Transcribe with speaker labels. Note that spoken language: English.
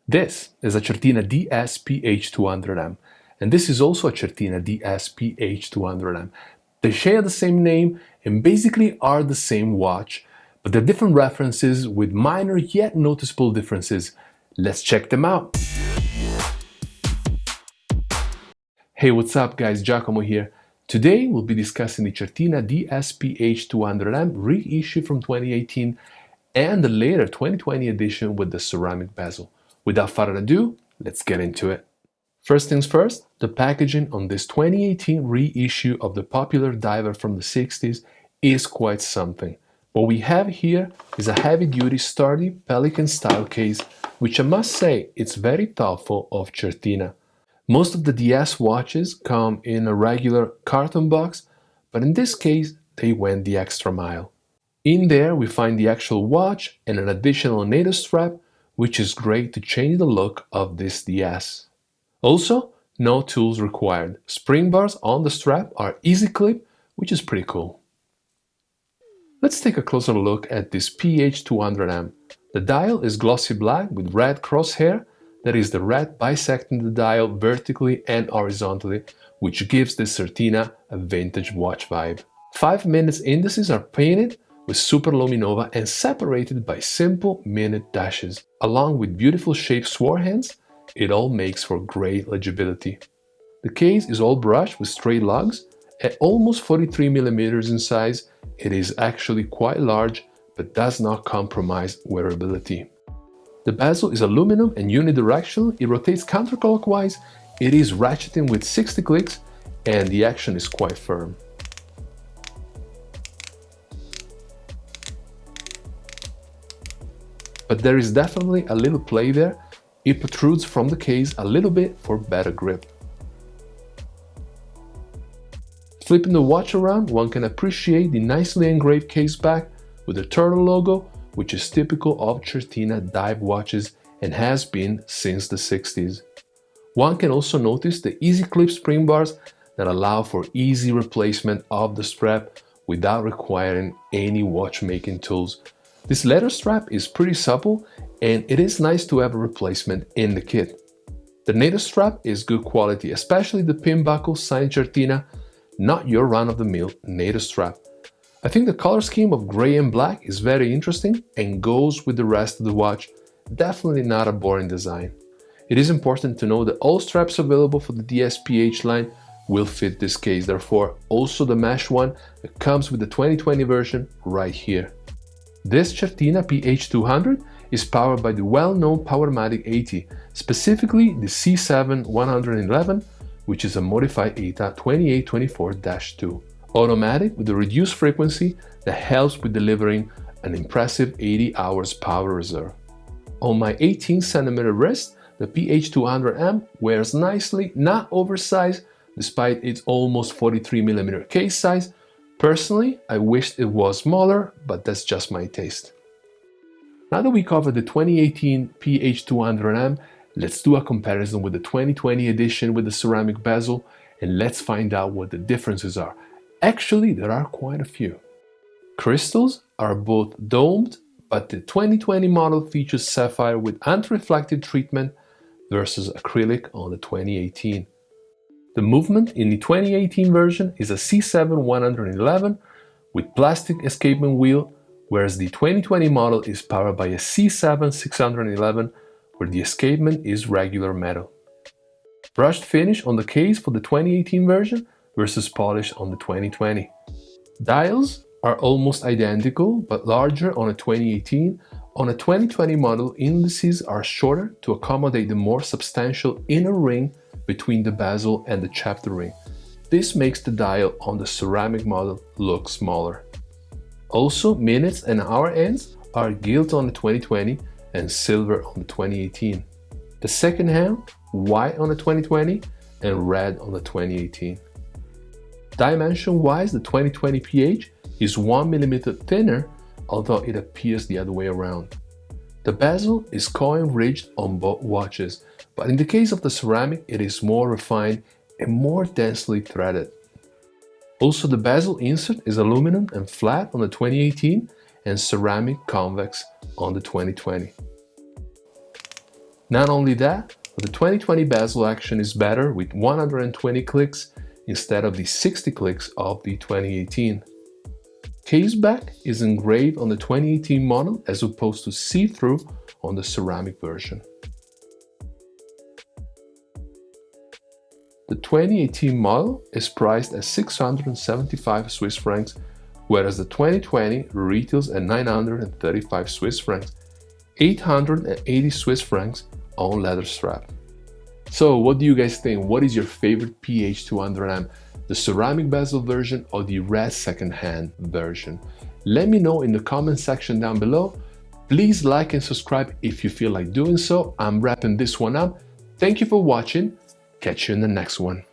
Speaker 1: This is a Certina DS-PH200M, and this is also a Certina DS-PH200M. They share the same name and basically are the same watch, but they're different references with minor yet noticeable differences. Let's check them out. Hey, what's up guys, Giacomo here. Today we'll be discussing the Certina DS-PH200M reissue from 2018 and the later 2020 edition with the ceramic bezel. Without further ado, let's get into it. First things first, the packaging on this 2018 reissue of the popular diver from the 60s is quite something. What we have here is a heavy-duty sturdy Pelican style case, which I must say it's very thoughtful of Certina. Most of the DS watches come in a regular carton box, but in this case they went the extra mile. In there we find the actual watch and an additional NATO strap, which is great to change the look of this DS. Also, no tools required. Spring bars on the strap are easy clip, which is pretty cool. Let's take a closer look at this PH200M. The dial is glossy black with red crosshair, that is the red bisecting the dial vertically and horizontally, which gives this Certina a vintage watch vibe. 5 minutes indices are painted with super luminova and separated by simple minute dashes. Along with beautiful shaped sword hands, it all makes for great legibility. The case is all brushed with straight lugs. At almost 43mm in size, it is actually quite large, but does not compromise wearability. The bezel is aluminum and unidirectional, it rotates counterclockwise, it is ratcheting with 60 clicks, and the action is quite firm. But there is definitely a little play there. It protrudes from the case a little bit for better grip. Flipping the watch around, one can appreciate the nicely engraved case back with the turtle logo, which is typical of Certina dive watches and has been since the 60s. One can also notice the easy clip spring bars that allow for easy replacement of the strap without requiring any watchmaking tools. This leather strap is pretty supple and it is nice to have a replacement in the kit. The NATO strap is good quality, especially the pin buckle signed Certina, not your run-of-the-mill NATO strap. I think the color scheme of gray and black is very interesting and goes with the rest of the watch, definitely not a boring design. It is important to know that all straps available for the DS-PH line will fit this case, therefore also the mesh one that comes with the 2020 version right here. This Certina PH200 is powered by the well-known Powermatic 80, specifically the C7-111, which is a modified ETA 2824-2. Automatic with a reduced frequency that helps with delivering an impressive 80 hours power reserve. On my 18cm wrist, the PH200M wears nicely, not oversized, despite its almost 43mm case size. Personally, I wished it was smaller, but that's just my taste. Now that we covered the 2018 PH200M, let's do a comparison with the 2020 edition with the ceramic bezel, and let's find out what the differences are. Actually, there are quite a few. Crystals are both domed, but the 2020 model features sapphire with anti-reflective treatment versus acrylic on the 2018. The movement in the 2018 version is a C7-111 with plastic escapement wheel, whereas the 2020 model is powered by a C7-611 where the escapement is regular metal. Brushed finish on the case for the 2018 version versus polish on the 2020. Dials are almost identical but larger on a 2018. On a 2020 model, indices are shorter to accommodate the more substantial inner ring between the bezel and the chapter ring. This makes the dial on the ceramic model look smaller. Also, minutes and hour ends are gilt on the 2020 and silver on the 2018. The second hand, white on the 2020 and red on the 2018. Dimension-wise, the 2020 PH is 1mm thinner, although it appears the other way around. The bezel is coin-ridged on both watches, but in the case of the ceramic, it is more refined and more densely threaded. Also, the bezel insert is aluminum and flat on the 2018 and ceramic convex on the 2020. Not only that, but the 2020 bezel action is better with 120 clicks instead of the 60 clicks of the 2018. Caseback is engraved on the 2018 model as opposed to see-through on the ceramic version. The 2018 model is priced at 675 Swiss francs, whereas the 2020 retails at 935 Swiss francs, 880 Swiss francs on leather strap. So what do you guys think? What is your favorite PH200M? The ceramic bezel version or the red second-hand version? Let me know in the comment section down below. Please like and subscribe if you feel like doing so. I'm wrapping this one up. Thank you for watching. Catch you in the next one.